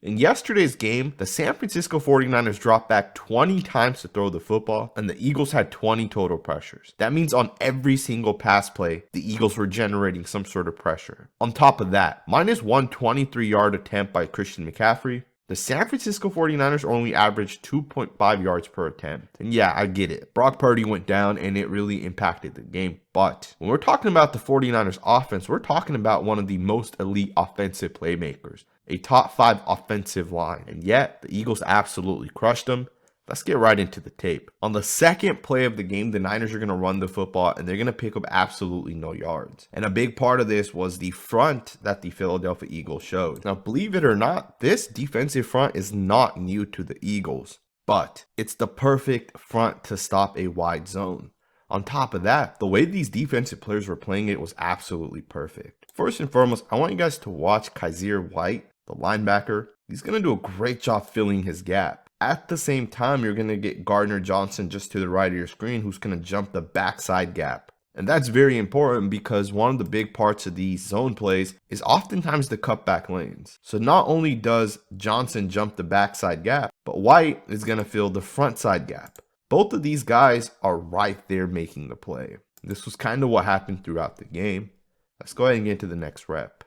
In yesterday's game, the San Francisco 49ers dropped back 20 times to throw the football, and the Eagles had 20 total pressures. That means on every single pass play, the Eagles were generating some sort of pressure. On top of that, minus one 23-yard attempt by Christian McCaffrey, the San Francisco 49ers only averaged 2.5 yards per attempt. And yeah, I get it. Brock Purdy went down and it really impacted the game. But when we're talking about the 49ers offense, we're talking about one of the most elite offensive playmakers, a top 5 offensive line. And yet, the Eagles absolutely crushed them. Let's get right into the tape. On the second play of the game, the Niners are going to run the football and they're going to pick up absolutely no yards. And a big part of this was the front that the Philadelphia Eagles showed. Now, believe it or not, this defensive front is not new to the Eagles, but it's the perfect front to stop a wide zone. On top of that, the way these defensive players were playing it was absolutely perfect. First and foremost, I want you guys to watch Kaiser White, the linebacker. He's going to do a great job filling his gap. At the same time, you're going to get Gardner Johnson just to the right of your screen who's going to jump the backside gap. And that's very important because one of the big parts of these zone plays is oftentimes the cutback lanes. So not only does Johnson jump the backside gap, but White is going to fill the front side gap. Both of these guys are right there making the play. This was kind of what happened throughout the game. Let's go ahead and get into the next rep.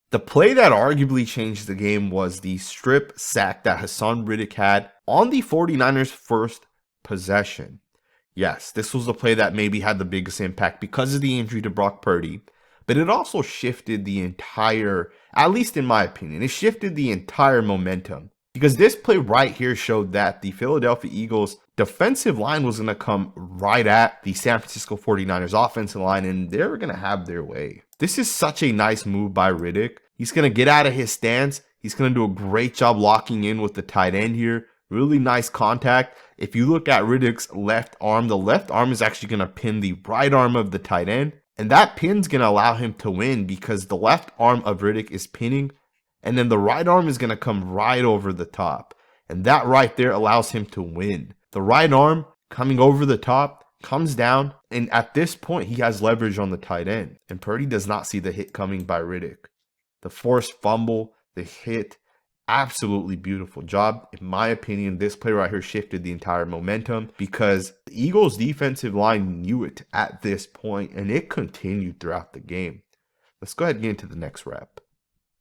The play that arguably changed the game was the strip sack that Haason Reddick had on the 49ers' first possession. Yes, this was the play that maybe had the biggest impact because of the injury to Brock Purdy, but it also shifted the entire, at least in my opinion, it shifted the entire momentum. Because this play right here showed that the Philadelphia Eagles defensive line was going to come right at the San Francisco 49ers offensive line and they were going to have their way. This is such a nice move by Reddick. He's going to get out of his stance. He's going to do a great job locking in with the tight end here. Really nice contact. If you look at Reddick's left arm, the left arm is actually going to pin the right arm of the tight end. And that pin's going to allow him to win because the left arm of Reddick is pinning. And then the right arm is going to come right over the top. And that right there allows him to win. The right arm coming over the top comes down. And at this point, he has leverage on the tight end. And Purdy does not see the hit coming by Reddick. The forced fumble, the hit, absolutely beautiful job. In my opinion, this play right here shifted the entire momentum because the Eagles' defensive line knew it at this point. And it continued throughout the game. Let's go ahead and get into the next rep.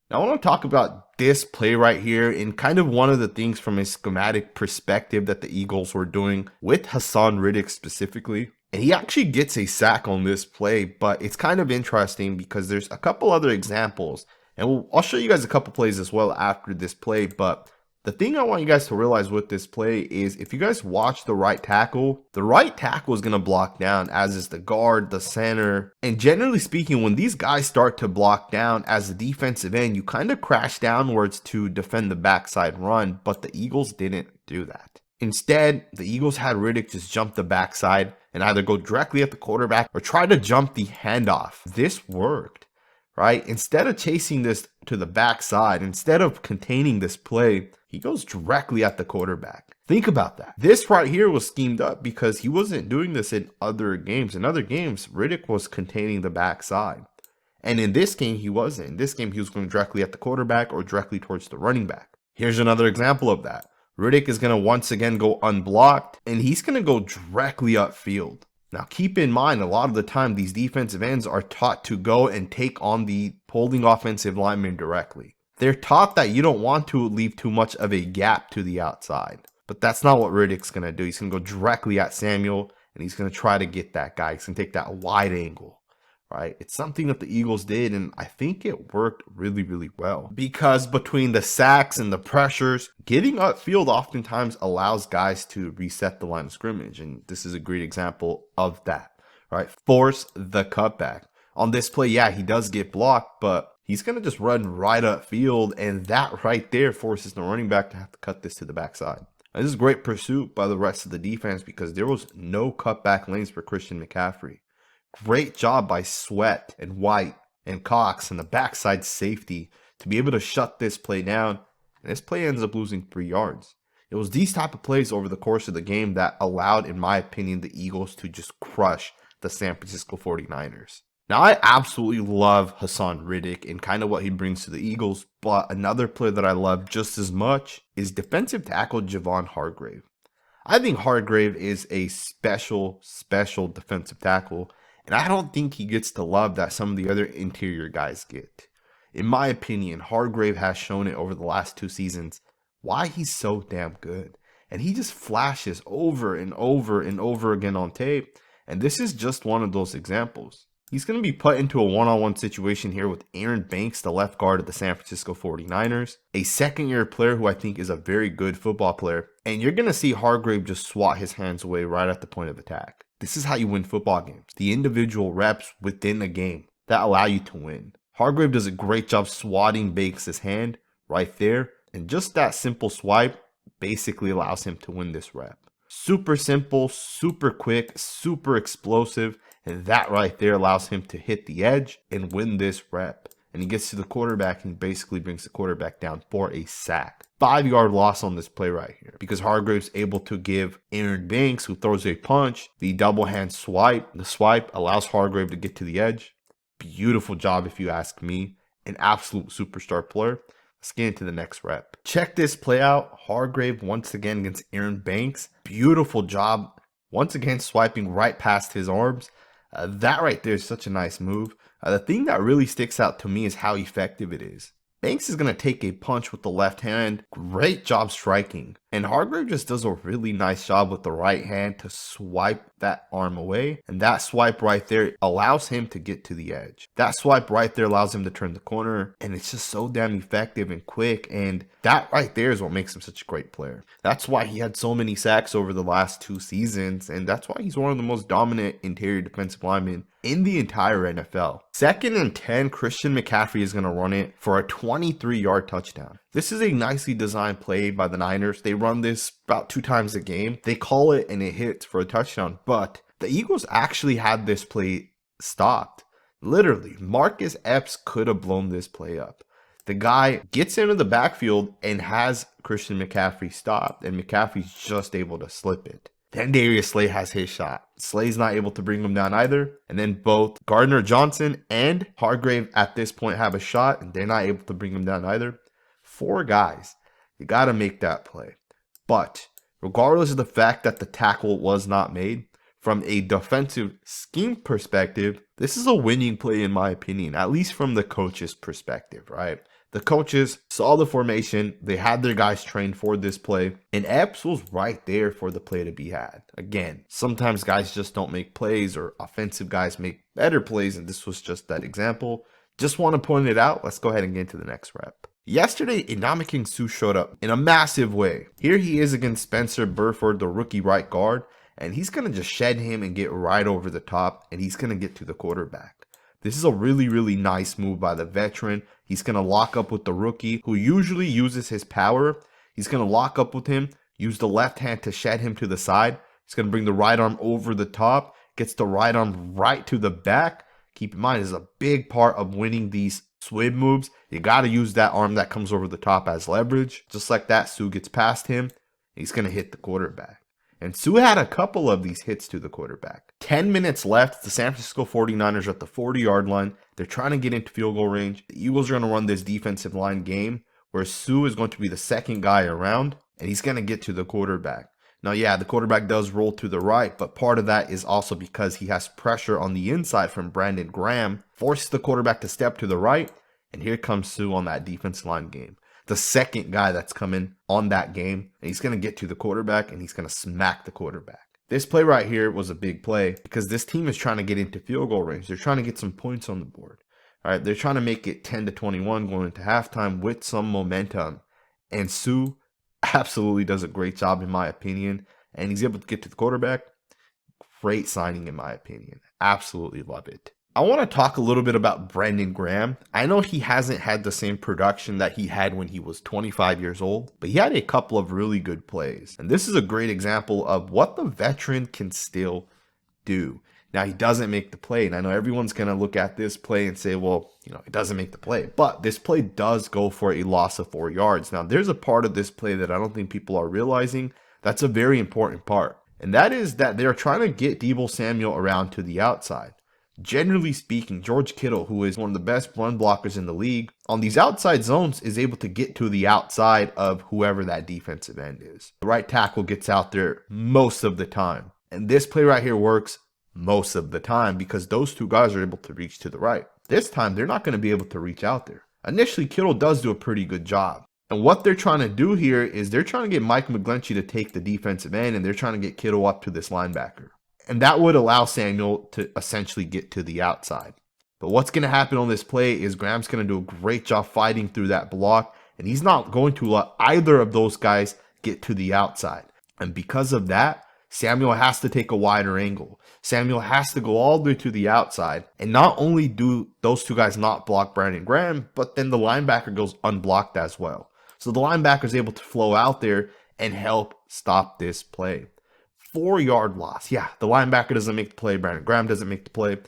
Now, I want to talk about this play right here and kind of one of the things from a schematic perspective that the Eagles were doing with Haason Reddick specifically. And he actually gets a sack on this play, but it's kind of interesting because there's a couple other examples. And I'll show you guys a couple plays as well after this play, but the thing I want you guys to realize with this play is if you guys watch the right tackle is going to block down, as is the guard, the center. And generally speaking, when these guys start to block down as a defensive end, you kind of crash downwards to defend the backside run, but the Eagles didn't do that. Instead, the Eagles had Reddick just jump the backside and either go directly at the quarterback or try to jump the handoff. This worked. Right? Instead of chasing this to the backside, instead of containing this play, he goes directly at the quarterback. Think about that. This right here was schemed up because he wasn't doing this in other games. In other games, Reddick was containing the backside. And in this game, he wasn't. In this game, he was going directly at the quarterback or directly towards the running back. Here's another example of that. Reddick is going to once again go unblocked, and he's going to go directly upfield. Now, keep in mind, a lot of the time, these defensive ends are taught to go and take on the holding offensive lineman directly. They're taught that you don't want to leave too much of a gap to the outside. But that's not what Reddick's going to do. He's going to go directly at Samuel, and he's going to try to get that guy. He's going to take that wide angle. Right? It's something that the Eagles did, and I think it worked really, really well. Because between the sacks and the pressures, getting upfield oftentimes allows guys to reset the line of scrimmage, and this is a great example of that. Right? Force the cutback. On this play, yeah, he does get blocked, but he's going to just run right upfield, and that right there forces the running back to have to cut this to the backside. Now, this is great pursuit by the rest of the defense because there was no cutback lanes for Christian McCaffrey. Great job by Sweat and White and Cox and the backside safety to be able to shut this play down. And this play ends up losing 3 yards. It was these type of plays over the course of the game that allowed, in my opinion, the Eagles to just crush the San Francisco 49ers. Now, I absolutely love Haason Reddick and kind of what he brings to the Eagles, but another player that I love just as much is defensive tackle Javon Hargrave. I think Hargrave is a special defensive tackle, and I don't think he gets the love that some of the other interior guys get. In my opinion, Hargrave has shown it over the last 2 seasons why he's so damn good. And he just flashes over and over and over again on tape, and this is just one of those examples. He's going to be put into a one-on-one situation here with Aaron Banks, the left guard of the San Francisco 49ers, a second-year player who I think is a very good football player. And you're going to see Hargrave just swat his hands away right at the point of attack. This is how you win football games. The individual reps within a game that allow you to win. Hargrave does a great job swatting Banks' hand right there. And just that simple swipe basically allows him to win this rep. Super simple, super quick, super explosive. And that right there allows him to hit the edge and win this rep. And he gets to the quarterback and basically brings the quarterback down for a sack. 5-yard loss on this play right here because Hargrave's able to give Aaron Banks, who throws a punch, the double hand swipe. The swipe allows Hargrave to get to the edge. Beautiful job if you ask me. An absolute superstar player. Let's get into the next rep. Check this play out. Hargrave once again against Aaron Banks. Beautiful job. Once again swiping right past his arms. That right there is such a nice move. The thing that really sticks out to me is how effective it is. Banks is going to take a punch with the left hand. Great job striking. And Hargrave just does a really nice job with the right hand to swipe that arm away. And that swipe right there allows him to get to the edge. That swipe right there allows him to turn the corner. And it's just so damn effective and quick. And that right there is what makes him such a great player. That's why he had so many sacks over the last 2 seasons. And that's why he's one of the most dominant interior defensive linemen in the entire NFL. 2nd and 10, Christian McCaffrey is going to run it for a 23-yard touchdown. This is a nicely designed play by the Niners. They run this about 2 times a game. They call it and it hits for a touchdown, but the Eagles actually had this play stopped. Literally, Marcus Epps could have blown this play up. The guy gets into the backfield and has Christian McCaffrey stopped, and McCaffrey's just able to slip it. Then Darius Slay has his shot. Slay's not able to bring him down either. And then both Gardner Johnson and Hargrave at this point have a shot, and they're not able to bring him down either. 4 guys. You got to make that play. But regardless of the fact that the tackle was not made, from a defensive scheme perspective, this is a winning play in my opinion, at least from the coach's perspective, right? The coaches saw the formation, they had their guys trained for this play, and Epps was right there for the play to be had. Again, sometimes guys just don't make plays, or offensive guys make better plays, and this was just that example. Just want to point it out. Let's go ahead and get into the next rep. Yesterday, Ndamukong Suh showed up in a massive way. Here he is against Spencer Burford, the rookie right guard, and he's going to just shed him and get right over the top, and he's going to get to the quarterback. This is a really nice move by the veteran. He's going to lock up with the rookie, who usually uses his power. He's going to lock up with him, use the left hand to shed him to the side. He's going to bring the right arm over the top, gets the right arm right to the back. Keep in mind, this is a big part of winning these swim moves. You got to use that arm that comes over the top as leverage. Just like that, Suh gets past him. He's going to hit the quarterback. And Suh had a couple of these hits to the quarterback. 10 minutes left. The San Francisco 49ers are at the 40-yard line. They're trying to get into field goal range. The Eagles are going to run this defensive line game where Suh is going to be the second guy around, and he's going to get to the quarterback. Now, yeah, the quarterback does roll to the right, but part of that is also because he has pressure on the inside from Brandon Graham, forces the quarterback to step to the right, and here comes Suh on that defensive line game. The second guy that's coming on that game, and he's going to get to the quarterback, and he's going to smack the quarterback. This play right here was a big play because this team is trying to get into field goal range. They're trying to get some points on the board. All right, they're trying to make it 10-21 going into halftime with some momentum. And Suh absolutely does a great job in my opinion, and he's able to get to the quarterback. Great signing in my opinion. Absolutely love it. I want to talk a little bit about Brandon Graham. I know he hasn't had the same production that he had when he was 25 years old, but he had a couple of really good plays. And this is a great example of what the veteran can still do. Now, he doesn't make the play, and I know everyone's going to look at this play and say, well, it doesn't make the play. But this play does go for a loss of 4 yards. Now, there's a part of this play that I don't think people are realizing. That's a very important part. And that is that they're trying to get Deebo Samuel around to the outside. Generally speaking, George Kittle, who is one of the best run blockers in the league, on these outside zones is able to get to the outside of whoever that defensive end is. The right tackle gets out there most of the time. And this play right here works most of the time because those two guys are able to reach to the right. This time, they're not going to be able to reach out there. Initially, Kittle does do a pretty good job. And what they're trying to do here is they're trying to get Mike McGlinchey to take the defensive end, and they're trying to get Kittle up to this linebacker. And that would allow Samuel to essentially get to the outside. But what's going to happen on this play is Graham's going to do a great job fighting through that block, and he's not going to let either of those guys get to the outside. And because of that, Samuel has to take a wider angle. Samuel has to go all the way to the outside. And not only do those two guys not block Brandon Graham, but then the linebacker goes unblocked as well. So the linebacker is able to flow out there and help stop this play. 4-yard loss. Yeah, the linebacker doesn't make the play. Brandon Graham doesn't make the play.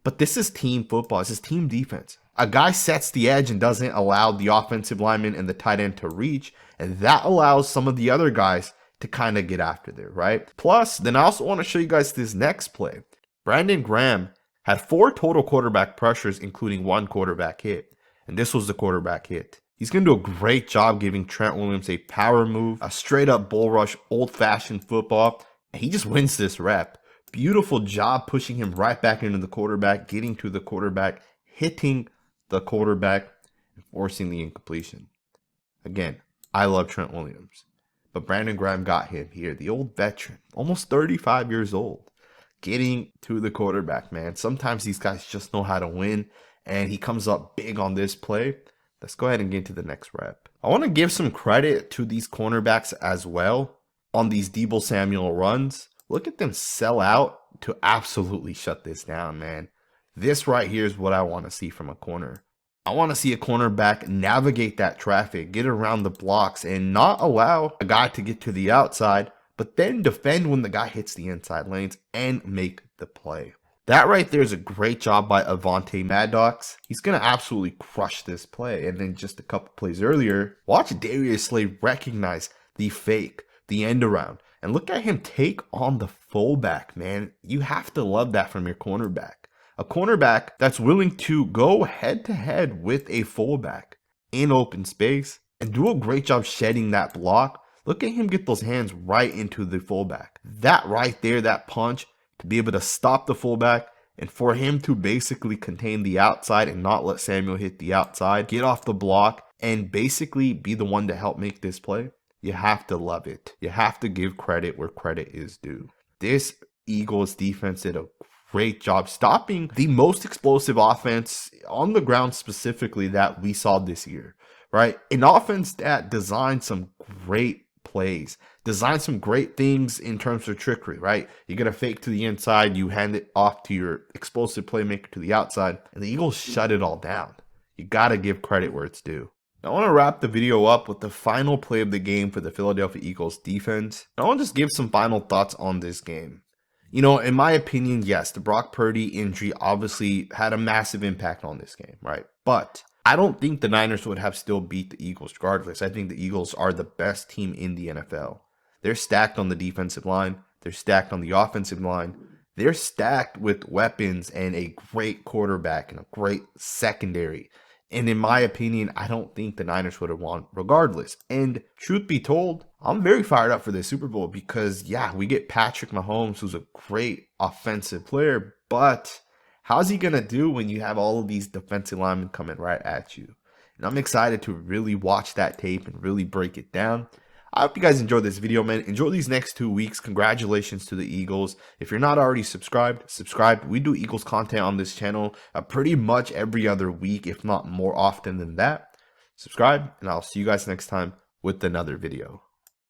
But this is team football. This is team defense. A guy sets the edge and doesn't allow the offensive lineman and the tight end to reach. And that allows some of the other guys to kind of get after there, right? Plus, then I also want to show you guys this next play. Brandon Graham had 4 total quarterback pressures, including 1 quarterback hit. And this was the quarterback hit. He's going to do a great job giving Trent Williams a power move, a straight up bull rush, old-fashioned football. And he just wins this rep. Beautiful job pushing him right back into the quarterback, getting to the quarterback, hitting the quarterback, and forcing the incompletion. Again, I love Trent Williams. But Brandon Graham got him here, the old veteran, almost 35 years old, getting to the quarterback, man. Sometimes these guys just know how to win, and he comes up big on this play. Let's go ahead and get to the next rep. I want to give some credit to these cornerbacks as well on these Deebo Samuel runs. Look at them sell out to absolutely shut this down, man. This right here is what I want to see from a corner. I want to see a cornerback navigate that traffic, get around the blocks, and not allow a guy to get to the outside, but then defend when the guy hits the inside lanes and make the play. That right there is a great job by Avonte Maddox. He's going to absolutely crush this play. And then just a couple plays earlier, watch Darius Slay recognize the fake, the end around. And look at him take on the fullback, man. You have to love that from your cornerback. A cornerback that's willing to go head to head with a fullback in open space and do a great job shedding that block. Look at him get those hands right into the fullback. That right there, that punch, to be able to stop the fullback and for him to basically contain the outside and not let Samuel hit the outside, get off the block, and basically be the one to help make this play. You have to love it. You have to give credit where credit is due. This Eagles defense did a great job stopping the most explosive offense on the ground specifically that we saw this year, right? An offense that designed some great plays, designed some great things in terms of trickery, right? You get a fake to the inside, you hand it off to your explosive playmaker to the outside, and the Eagles shut it all down. You got to give credit where it's due. Now, I want to wrap the video up with the final play of the game for the Philadelphia Eagles defense. I want to just give some final thoughts on this game. You know, in my opinion, yes, the Brock Purdy injury obviously had a massive impact on this game, right? But I don't think the Niners would have still beat the Eagles regardless. I think the Eagles are the best team in the NFL. They're stacked on the defensive line. They're stacked on the offensive line. They're stacked with weapons and a great quarterback and a great secondary. And in my opinion, I don't think the Niners would have won regardless. And truth be told, I'm very fired up for this Super Bowl because, yeah, we get Patrick Mahomes, who's a great offensive player, but how's he going to do when you have all of these defensive linemen coming right at you? And I'm excited to really watch that tape and really break it down. I hope you guys enjoyed this video, man. Enjoy these next 2 weeks. Congratulations to the Eagles. If you're not already subscribed, subscribe. We do Eagles content on this channel pretty much every other week, if not more often than that. Subscribe, and I'll see you guys next time with another video.